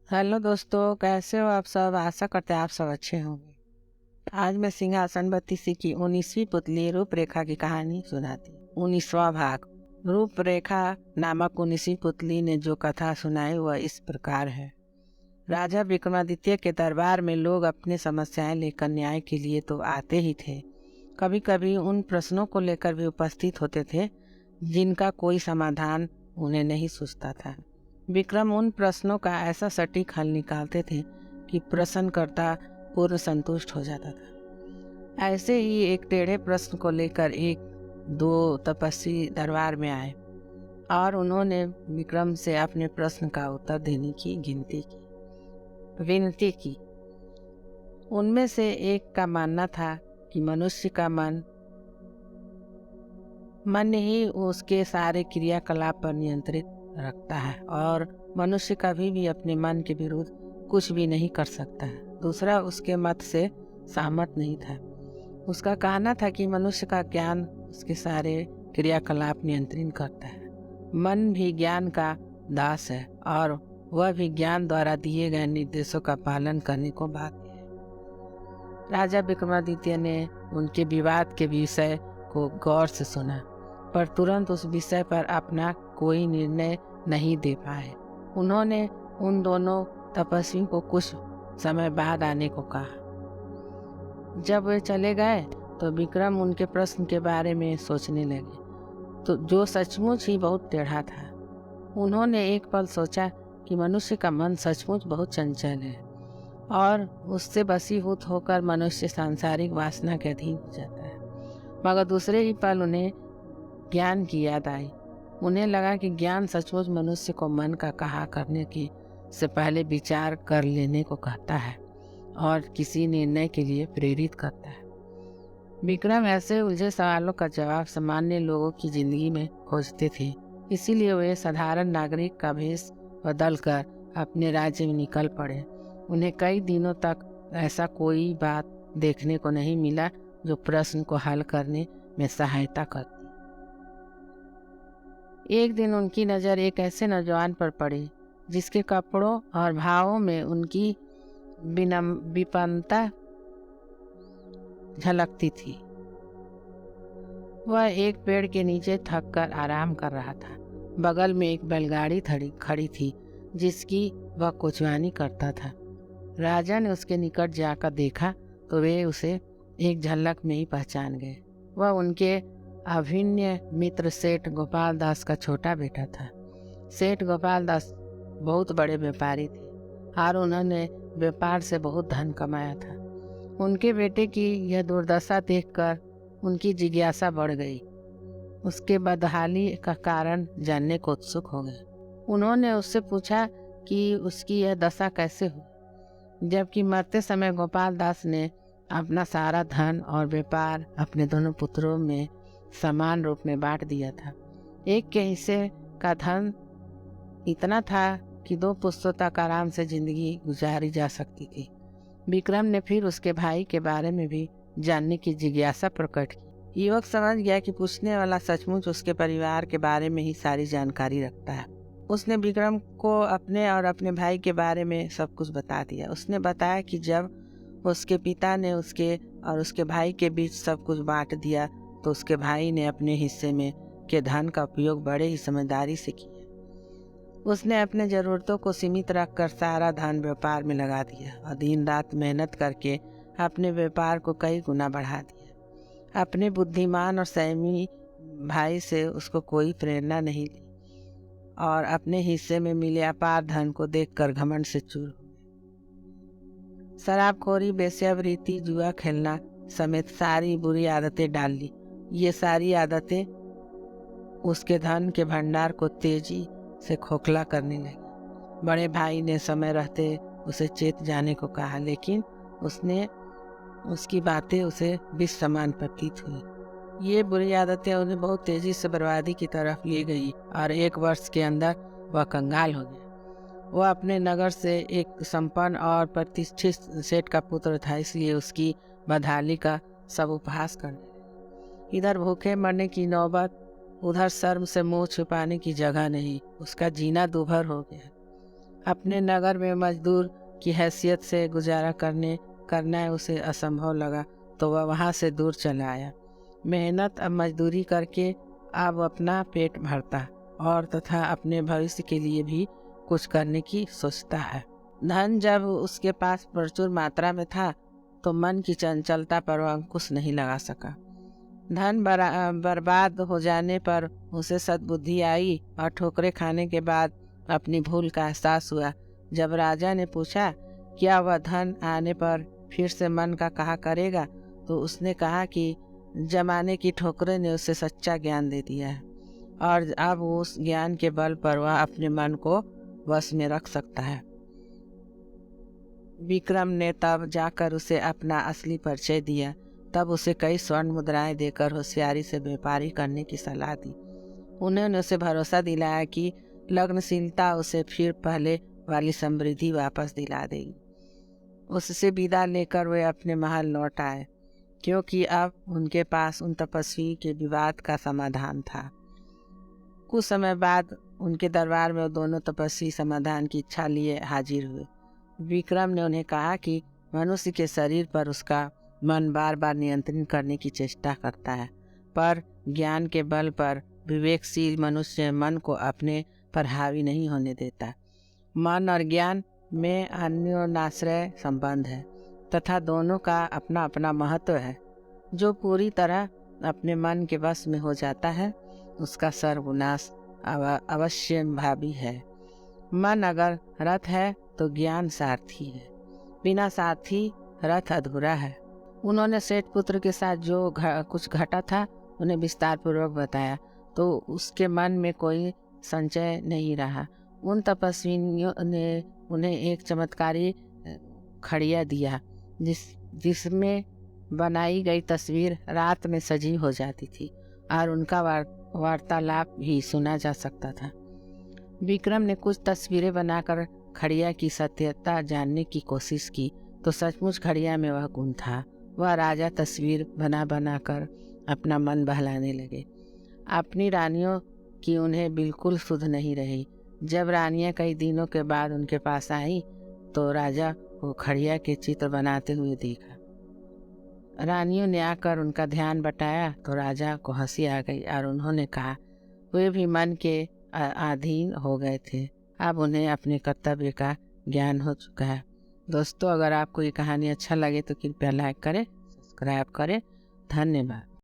Hello दोस्तों, कैसे हो आप सब। आशा करते हैं आप सब अच्छे होंगे। आज मैं सिंहासन बत्तीसी की 19वीं पुतली रूपरेखा की कहानी सुनाती हूँ। 19वां भाग। रूपरेखा नामक 19वीं पुतली ने जो कथा सुनाई वह इस प्रकार है। राजा विक्रमादित्य के दरबार में लोग अपनी समस्याएं लेकर न्याय के लिए तो आते ही थे, कभी कभी उन प्रश्नों को लेकर भी उपस्थित होते थे जिनका कोई समाधान उन्हें नहीं सूझता था। विक्रम उन प्रश्नों का ऐसा सटीक हल निकालते थे कि प्रश्नकर्ता पूर्ण संतुष्ट हो जाता था। ऐसे ही एक टेढ़े प्रश्न को लेकर एक दो तपस्वी दरबार में आए और उन्होंने विक्रम से अपने प्रश्न का उत्तर देने की विनती की। उनमें से एक का मानना था कि मनुष्य का मन ही उसके सारे क्रियाकलाप पर नियंत्रित रखता है और मनुष्य कभी भी अपने मन के विरुद्ध कुछ भी नहीं कर सकता है। दूसरा उसके मत से सहमत नहीं था। उसका कहना था कि मनुष्य का ज्ञान उसके सारे क्रियाकलाप नियंत्रित करता है। मन भी ज्ञान का दास है और वह भी ज्ञान द्वारा दिए गए निर्देशों का पालन करने को बाध्य है। राजा विक्रमादित्य ने उनके विवाद के विषय को गौर से सुना, पर तुरंत उस विषय पर अपना कोई निर्णय नहीं दे पाए। उन्होंने उन दोनों तपस्वियों को कुछ समय बाद आने को कहा। जब वे चले गए तो विक्रम उनके प्रश्न के बारे में सोचने लगे, तो जो सचमुच ही बहुत टेढ़ा था। उन्होंने एक पल सोचा कि मनुष्य का मन सचमुच बहुत चंचल है और उससे वशीभूत होकर मनुष्य सांसारिक वासना के अधीन हो जाता है। मगर दूसरे ही पल उन्हें ज्ञान की याद आई। उन्हें लगा कि ज्ञान सचमुच मनुष्य को मन का कहा करने की से पहले विचार कर लेने को कहता है और किसी निर्णय के लिए प्रेरित करता है। विक्रम ऐसे उलझे सवालों का जवाब सामान्य लोगों की जिंदगी में खोजते थे, इसीलिए वे साधारण नागरिक का भेष बदलकर अपने राज्य में निकल पड़े। उन्हें कई दिनों तक ऐसा कोई बात देखने को नहीं मिला जो प्रश्न को हल करने में सहायता करती। एक दिन उनकी नज़र एक ऐसे नौजवान पर पड़ी जिसके कपड़ों और भावों में उनकी विपन्नता झलकती थी। वह एक पेड़ के नीचे थक कर आराम कर रहा था। बगल में एक बैलगाड़ी खड़ी थी जिसकी वह कुचवानी करता था। राजा ने उसके निकट जाकर देखा तो वे उसे एक झलक में ही पहचान गए। वह उनके अभिन्न मित्र सेठ गोपाल दास का छोटा बेटा था। सेठ गोपाल दास बहुत बड़े व्यापारी थे और उन्होंने व्यापार से बहुत धन कमाया था। उनके बेटे की यह दुर्दशा देखकर उनकी जिज्ञासा बढ़ गई। उसके बदहाली का कारण जानने को उत्सुक हो गए। उन्होंने उससे पूछा कि उसकी यह दशा कैसे हुई, जबकि मरते समय गोपाल दास ने अपना सारा धन और व्यापार अपने दोनों पुत्रों में समान रूप में बांट दिया था। एक के हिस्से का धन इतना था कि 2 पुश्तों तक आराम से जिंदगी गुजारी जा सकती थी। विक्रम ने फिर उसके भाई के बारे में भी जानने की जिज्ञासा प्रकट की। युवक समझ गया कि पूछने वाला सचमुच उसके परिवार के बारे में ही सारी जानकारी रखता है। उसने विक्रम को अपने और अपने भाई के बारे में सब कुछ बता दिया। उसने बताया कि जब उसके पिता ने उसके और उसके भाई के बीच सब कुछ बांट दिया तो उसके भाई ने अपने हिस्से में के धन का उपयोग बड़े ही समझदारी से किया। उसने अपने ज़रूरतों को सीमित रखकर सारा धन व्यापार में लगा दिया और दिन रात मेहनत करके अपने व्यापार को कई गुना बढ़ा दिया। अपने बुद्धिमान और संयमी भाई से उसको कोई प्रेरणा नहीं ली और अपने हिस्से में मिले अपार धन को देखकर घमंड से चूर हो गए। शराबखोरी, वेश्यावृत्ति, जुआ खेलना समेत सारी बुरी आदतें डाल ली। ये सारी आदतें उसके धन के भंडार को तेजी से खोखला करने लगी। बड़े भाई ने समय रहते उसे चेत जाने को कहा, लेकिन उसकी बातें उसे विष समान प्रतीत हुई। ये बुरी आदतें उन्हें बहुत तेजी से बर्बादी की तरफ ले गई और 1 वर्ष के अंदर वह कंगाल हो गया। वह अपने नगर से एक संपन्न और प्रतिष्ठित सेठ का पुत्र था, इसलिए उसकी बदहाली का सब उपहास करने लगे। इधर भूखे मरने की नौबत, उधर शर्म से मुंह छुपाने की जगह नहीं। उसका जीना दूभर हो गया। अपने नगर में मजदूर की हैसियत से गुजारा करना उसे असंभव लगा, तो वह वहाँ से दूर चला आया। मेहनत अब मजदूरी करके अब अपना पेट भरता और तथा अपने भविष्य के लिए भी कुछ करने की सोचता है। धन जब उसके पास प्रचुर मात्रा में था तो मन की चंचलता पर वह अंकुश नहीं लगा सका। धन बर्बाद हो जाने पर उसे सद्बुद्धि आई और ठोकरें खाने के बाद अपनी भूल का एहसास हुआ। जब राजा ने पूछा क्या वह धन आने पर फिर से मन का कहा करेगा, तो उसने कहा कि जमाने की ठोकरें ने उसे सच्चा ज्ञान दे दिया है और अब उस ज्ञान के बल पर वह अपने मन को वश में रख सकता है। विक्रम ने तब जाकर उसे अपना असली परिचय दिया। तब उसे कई स्वर्ण मुद्राएं देकर होशियारी से व्यापारी करने की सलाह दी। उन्होंने उसे भरोसा दिलाया कि लग्नशीलता उसे फिर पहले वाली समृद्धि वापस दिला देगी। उससे विदा लेकर वे अपने महल लौट आए, क्योंकि अब उनके पास उन तपस्वी के विवाद का समाधान था। कुछ समय बाद उनके दरबार में दोनों तपस्वी समाधान की इच्छा लिए हाजिर हुए। विक्रम ने उन्हें कहा कि मनुष्य के शरीर पर उसका मन बार बार नियंत्रण करने की चेष्टा करता है, पर ज्ञान के बल पर विवेकशील मनुष्य मन को अपने पर हावी नहीं होने देता। मन और ज्ञान में अन्योन्याश्रय संबंध है तथा दोनों का अपना अपना महत्व है। जो पूरी तरह अपने मन के वश में हो जाता है उसका सर्वनाश अवश्य भावी है। मन अगर रथ है तो ज्ञान सारथी है, बिना सारथी रथ अधूरा है। उन्होंने सेठ पुत्र के साथ जो कुछ घटा था उन्हें विस्तार पूर्वक बताया, तो उसके मन में कोई संचय नहीं रहा। उन तपस्वियों ने उन्हें एक चमत्कारी खड़िया दिया जिसमें बनाई गई तस्वीर रात में सजी हो जाती थी और उनका वार्तालाप भी सुना जा सकता था। विक्रम ने कुछ तस्वीरें बनाकर खड़िया की सत्यता जानने की कोशिश की, तो सचमुच खड़िया में वह गुण था। वह राजा तस्वीर बना कर अपना मन बहलाने लगे। अपनी रानियों की उन्हें बिल्कुल सुध नहीं रही। जब रानियां कई दिनों के बाद उनके पास आई तो राजा को खड़िया के चित्र बनाते हुए देखा। रानियों ने आकर उनका ध्यान बटाया तो राजा को हंसी आ गई और उन्होंने कहा वे भी मन के अधीन हो गए थे। अब उन्हें अपने कर्तव्य का ज्ञान हो चुका है। दोस्तों, अगर आपको ये कहानी अच्छा लगे तो कृपया लाइक करें, सब्सक्राइब करें। धन्यवाद।